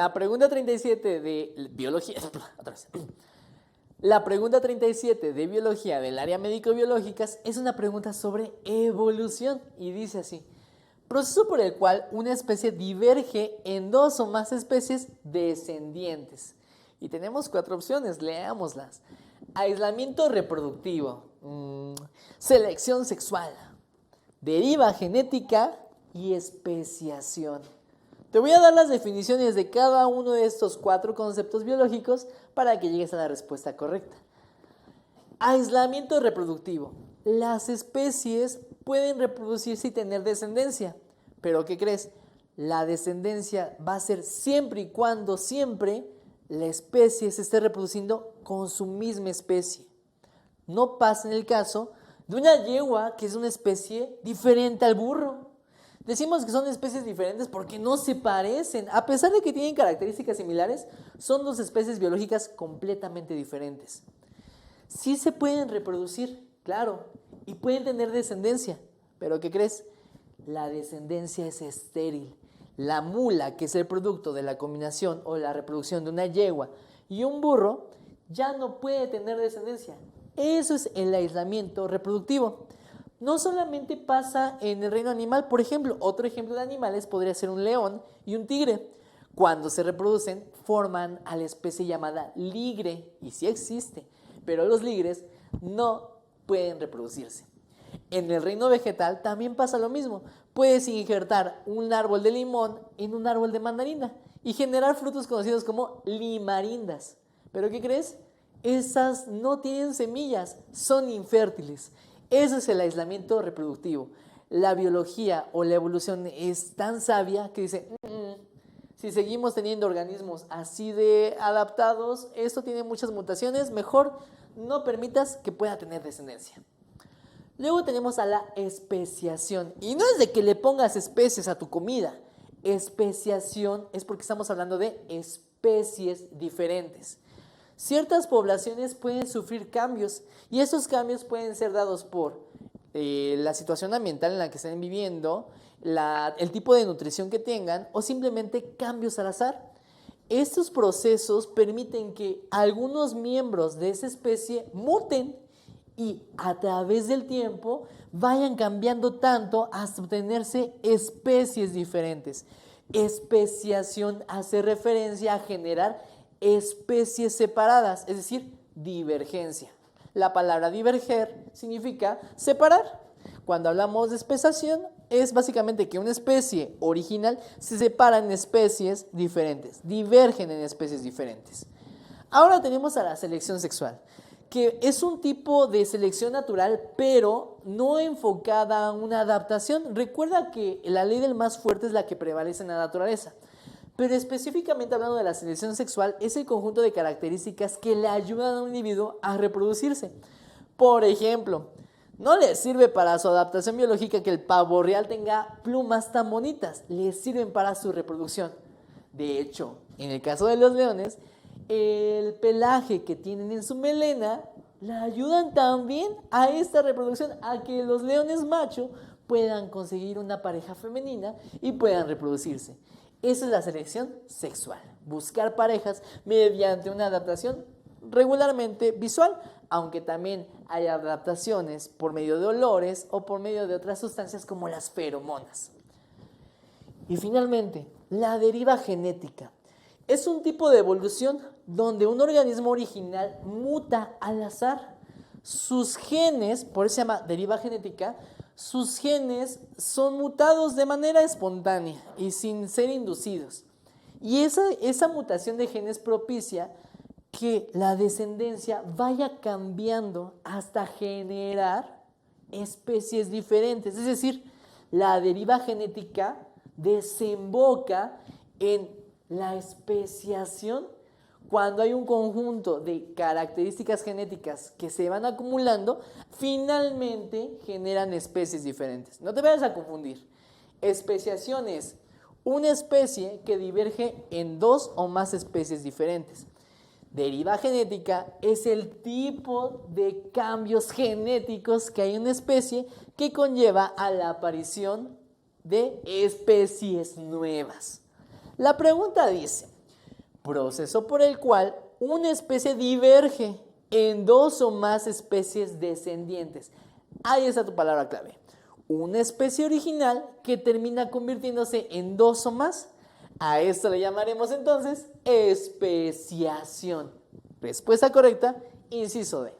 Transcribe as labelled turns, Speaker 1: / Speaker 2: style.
Speaker 1: La pregunta 37 de biología, otra vez. La pregunta 37 de biología del área médico-biológicas es una pregunta sobre evolución y dice así: proceso por el cual una especie diverge en dos o más especies descendientes. Y tenemos 4 opciones, leámoslas. Aislamiento reproductivo, selección sexual, deriva genética y especiación. Te voy a dar las definiciones de cada uno de estos 4 conceptos biológicos para que llegues a la respuesta correcta. Aislamiento reproductivo. Las especies pueden reproducirse y tener descendencia, pero ¿qué crees? La descendencia va a ser siempre y cuando siempre la especie se esté reproduciendo con su misma especie. No pasa en el caso de una yegua que es una especie diferente al burro. Decimos que son especies diferentes porque no se parecen. A pesar de que tienen características similares, son 2 especies biológicas completamente diferentes. Sí se pueden reproducir, claro, y pueden tener descendencia, pero ¿qué crees? La descendencia es estéril. La mula, que es el producto de la combinación o la reproducción de una yegua y un burro, ya no puede tener descendencia. Eso es el aislamiento reproductivo. No solamente pasa en el reino animal, por ejemplo, otro ejemplo de animales podría ser un león y un tigre. Cuando se reproducen, forman a la especie llamada ligre, y sí existe, pero los ligres no pueden reproducirse. En el reino vegetal también pasa lo mismo. Puedes injertar un árbol de limón en un árbol de mandarina y generar frutos conocidos como limarindas. ¿Pero qué crees? Esas no tienen semillas, son infértiles. Ese es el aislamiento reproductivo. La biología o la evolución es tan sabia que dice, si seguimos teniendo organismos así de adaptados, esto tiene muchas mutaciones, mejor no permitas que pueda tener descendencia. Luego tenemos a la especiación. Y no es de que le pongas especies a tu comida. Especiación es porque estamos hablando de especies diferentes. Ciertas poblaciones pueden sufrir cambios y esos cambios pueden ser dados por la situación ambiental en la que estén viviendo, el tipo de nutrición que tengan o simplemente cambios al azar. Estos procesos permiten que algunos miembros de esa especie muten y a través del tiempo vayan cambiando tanto hasta obtenerse especies diferentes. Especiación hace referencia a generar especies separadas, es decir, divergencia. La palabra diverger significa separar. Cuando hablamos de especiación, es básicamente que una especie original se separa en especies diferentes, divergen en especies diferentes. Ahora tenemos a la selección sexual, que es un tipo de selección natural, pero no enfocada a una adaptación. Recuerda que la ley del más fuerte es la que prevalece en la naturaleza. Pero específicamente hablando de la selección sexual, es el conjunto de características que le ayudan a un individuo a reproducirse. Por ejemplo, no le sirve para su adaptación biológica que el pavo real tenga plumas tan bonitas, le sirven para su reproducción. De hecho, en el caso de los leones, el pelaje que tienen en su melena le ayudan también a esta reproducción, a que los leones macho puedan conseguir una pareja femenina y puedan reproducirse. Esa es la selección sexual, buscar parejas mediante una adaptación regularmente visual, aunque también hay adaptaciones por medio de olores o por medio de otras sustancias como las feromonas. Y finalmente, la deriva genética. Es un tipo de evolución donde un organismo original muta al azar. Sus genes, por eso se llama deriva genética, sus genes son mutados de manera espontánea y sin ser inducidos. Y esa mutación de genes propicia que la descendencia vaya cambiando hasta generar especies diferentes. Es decir, la deriva genética desemboca en la especiación cuando hay un conjunto de características genéticas que se van acumulando, finalmente generan especies diferentes. No te vayas a confundir. Especiación es una especie que diverge en 2 o más especies diferentes. Deriva genética es el tipo de cambios genéticos que hay en una especie que conlleva a la aparición de especies nuevas. La pregunta dice: Proceso por el cual una especie diverge en dos o más especies descendientes. Ahí está tu palabra clave. Una especie original que termina convirtiéndose en dos o más. A esto le llamaremos entonces especiación. Respuesta correcta, inciso D.